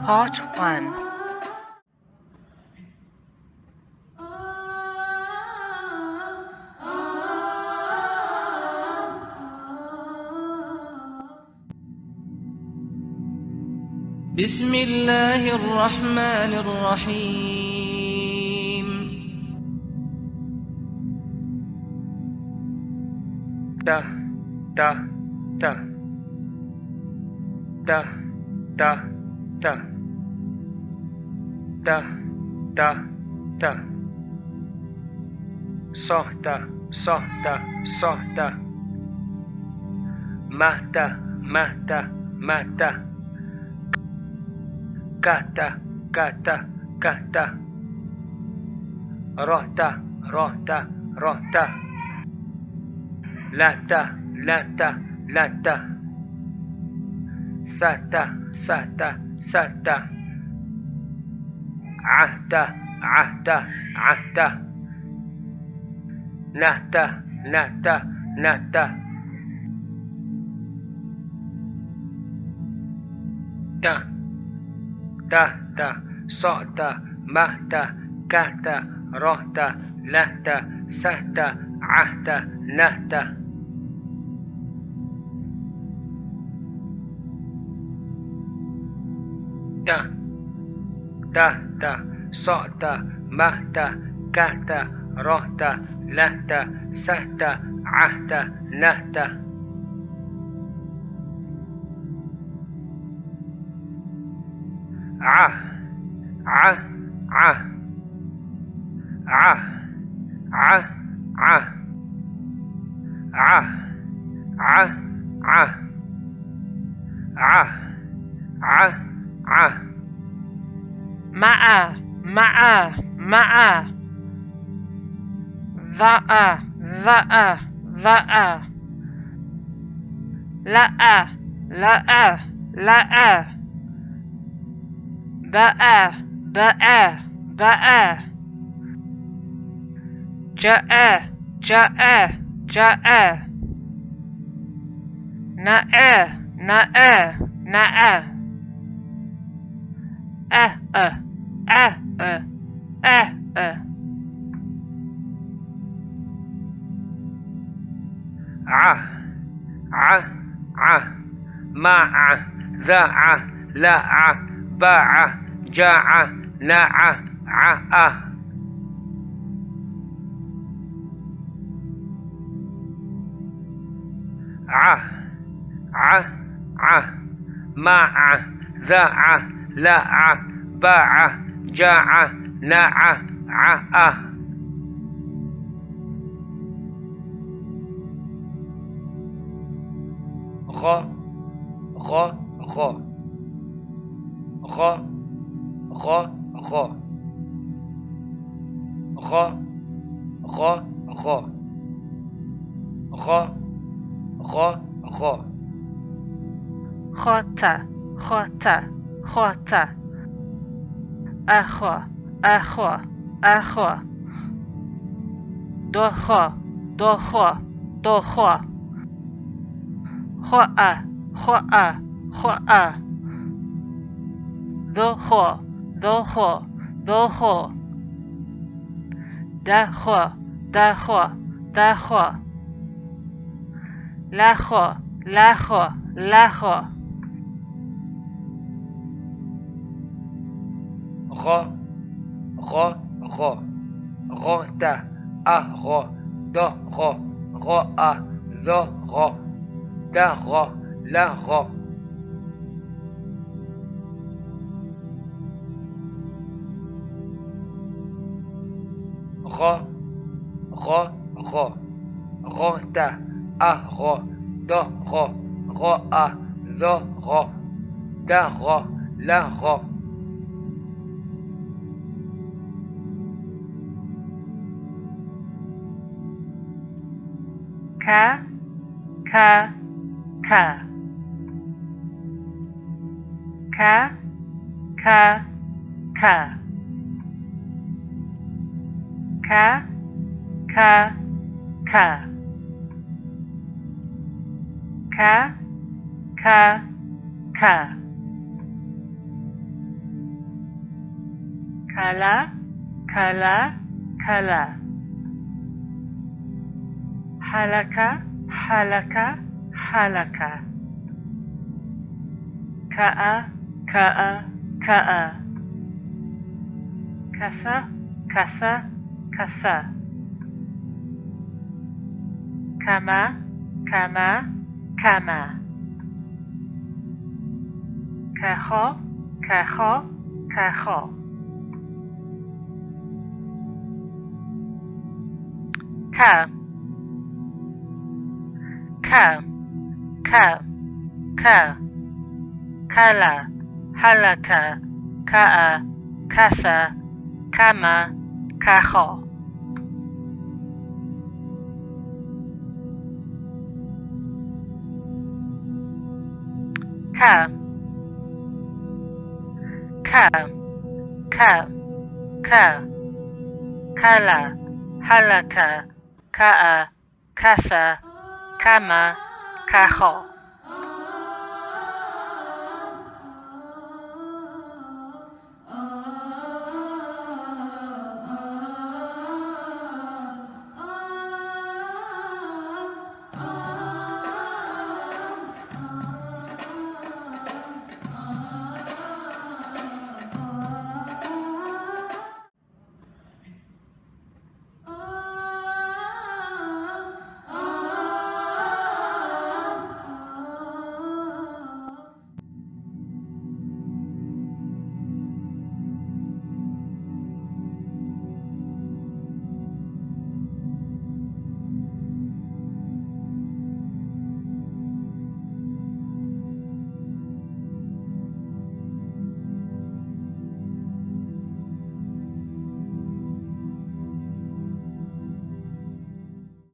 Part 1. Bismillah ar-Rahmanir Rahim. Ta ta ta ta ta ta ta ta ta sohta sohta sohta mahta mahta mahta kata kata kata rohta rohta rohta lata lata lata sata sata sata ahta ahta ahta nahta nahta nahta ta tahta sota mahta kata rohta lahta sahta ahta nahta ta tahta sota mahta kata rohta lahta sahta ahta nahta ah ah ah ah ah ah ah ah ah ah ah ah Ma'a, ma'a, ma'a. Dha'a, dha'a, dha'a. La'a, la'a, la'a. Ba'a, ba'a, ba'a. Ja'a, ja'a, ja'a. Na'a, na'a, na'a. Ah, ah, ah, ah, ah, ah. ah ah ah ma'a dha'a la'a ba'a ja'a na'a ah ah ah ah ma'a dha'a la'a ba'a ja'a na'a ah gha gha gha gha gha gha gha gha gha gha gha gha Khota, khota, khota. Akhwa, akhwa, akhwa. Dokhwa, dokhwa, dokhwa. Khwa'a, khwa'a, khwa'a. Dokhwa, dokhwa, dokhwa. Dakhwa, dakhwa, dakhwa. Lakhwa, lakhwa, lakhwa. gha gha gha ghota agha dagha gha'a dagha dagha lagha gha gha gha ghota agha dagha gha'a dagha dagha lagha Ka, ka, ka. Ka, ka, ka. Ka, ka, ka. Ka, ka, ka. kala, kala, kala. Halaka, halaka, halaka. Ka'a, ka'a, ka'a. Kasa, kasa, kasa. Kama, kama, kama. Kaho, kaho, kaho. Ka, ka, ka, ka. Kala, halaka, ka'a, kasa, kama, kaho. Ka, ka, ka, ka. Kala, halaka, ka'a, kasa, kama, kaho.